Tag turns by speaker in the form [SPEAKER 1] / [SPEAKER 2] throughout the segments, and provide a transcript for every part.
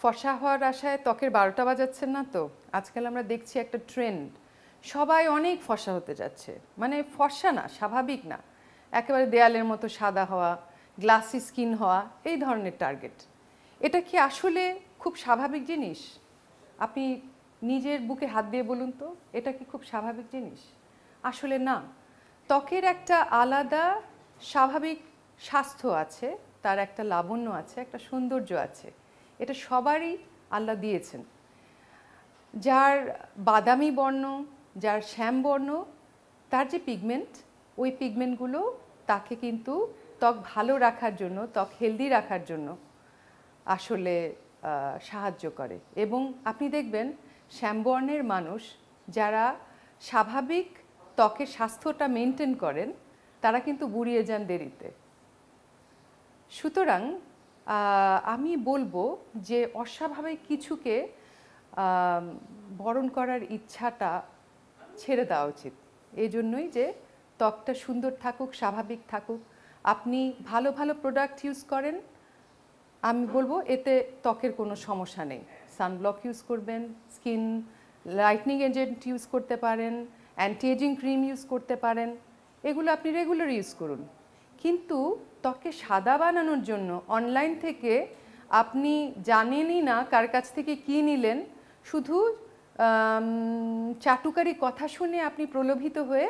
[SPEAKER 1] ফর্সা হওয়ার আশায় ত্বকের 12টা বাজাচ্ছেন না তো? আজকাল আমরা দেখছি একটা ট্রেন্ড, সবাই অনেক ফর্সা হতে যাচ্ছে। মানে ফর্সা না, স্বাভাবিক না, একেবারে দেয়ালের মতো সাদা হওয়া, গ্লাসি স্কিন হওয়া, এই ধরনের টার্গেট। এটা কি আসলে খুব স্বাভাবিক জিনিস? আপনি নিজের বুকে হাত দিয়ে বলুন তো, এটা কি খুব স্বাভাবিক জিনিস? আসলে না। ত্বকের একটা আলাদা স্বাভাবিক স্বাস্থ্য আছে, তার একটা লাবণ্য আছে, একটা সৌন্দর্য আছে। এটা সবারই আল্লাহ দিয়েছেন। যার বাদামি বর্ণ, যার শ্যাম বর্ণ, তার যে পিগমেন্ট, ওই পিগমেন্টগুলো তাকে কিন্তু ত্বক ভালো রাখার জন্য, ত্বক হেলদি রাখার জন্য আসলে সাহায্য করে। এবং আপনি দেখবেন শ্যামবর্ণের মানুষ যারা স্বাভাবিক ত্বকের স্বাস্থ্যটা মেনটেন করেন, তারা কিন্তু বুড়িয়ে যান দেরিতে। সুতরাং আমি বলবো যে অস্বাভাবিক কিছুকে বরণ করার ইচ্ছাটা ছেড়ে দেওয়া উচিত। এই জন্যই যে ত্বকটা সুন্দর থাকুক, স্বাভাবিক থাকুক। আপনি ভালো ভালো প্রোডাক্ট ইউজ করেন, আমি বলবো এতে ত্বকের কোনো সমস্যা নেই। সানব্লক ইউজ করবেন, স্কিন লাইটনিং এজেন্ট ইউজ করতে পারেন, অ্যান্টি এজিং ক্রিম ইউজ করতে পারেন, এগুলো আপনি রেগুলার ইউজ করুন। কিন্তু ত্বকে সাদা বানানোর জন্য অনলাইন থেকে আপনি জানেনই না কার কাছ থেকে কী নিলেন, শুধু চাটুকারি কথা শুনে আপনি প্রলোভিত হয়ে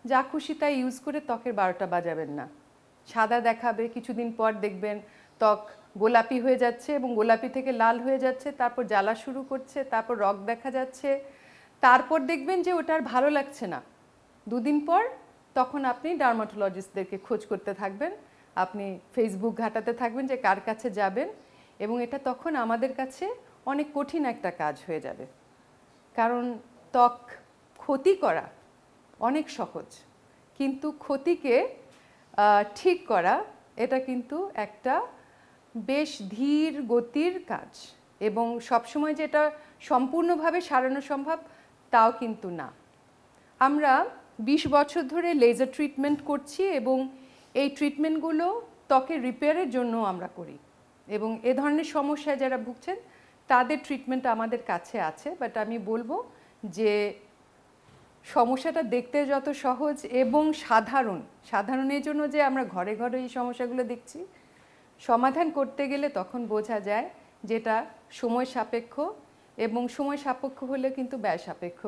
[SPEAKER 1] যা খুশি তাই ইউজ করে ত্বকের 12টা বাজাবেন না। সাদা দেখাবে, কিছুদিন পর দেখবেন ত্বক গোলাপি হয়ে যাচ্ছে এবং গোলাপি থেকে লাল হয়ে যাচ্ছে, তারপর জ্বালা শুরু করছে, তারপর রগ দেখা যাচ্ছে, তারপর দেখবেন যে ওটা আর ভালো লাগছে না। দুদিন পর তখন আপনি ডার্মাটোলজিস্টদেরকে খোঁজ করতে থাকবেন, আপনি ফেসবুক ঘাটাতে থাকবেন যে কার কাছে যাবেন, এবং এটা তখন আমাদের কাছে অনেক কঠিন একটা কাজ হয়ে যাবে। কারণ ত্বক ক্ষতি করা অনেক সহজ, কিন্তু ক্ষতিকে ঠিক করা এটা কিন্তু একটা বেশ ধীর গতির কাজ, এবং সবসময় যেটা সম্পূর্ণভাবে সারানো সম্ভব তাও কিন্তু না। আমরা 20 বছর ধরে লেজার ট্রিটমেন্ট করছি, এবং এই ট্রিটমেন্টগুলো ত্বকের রিপেয়ারের জন্য আমরা করি, এবং এ ধরনের সমস্যায় যারা ভুগছেন তাদের ট্রিটমেন্ট আমাদের কাছে আছে। বাট আমি বলবো যে সমস্যাটা দেখতে যত সহজ এবং সাধারণের জন্য যে আমরা ঘরে ঘরে এই সমস্যাগুলো দেখছি, সমাধান করতে গেলে তখন বোঝা যায় যেটা সময় সাপেক্ষ, এবং সময় সাপেক্ষ হলে কিন্তু ব্যয় সাপেক্ষ।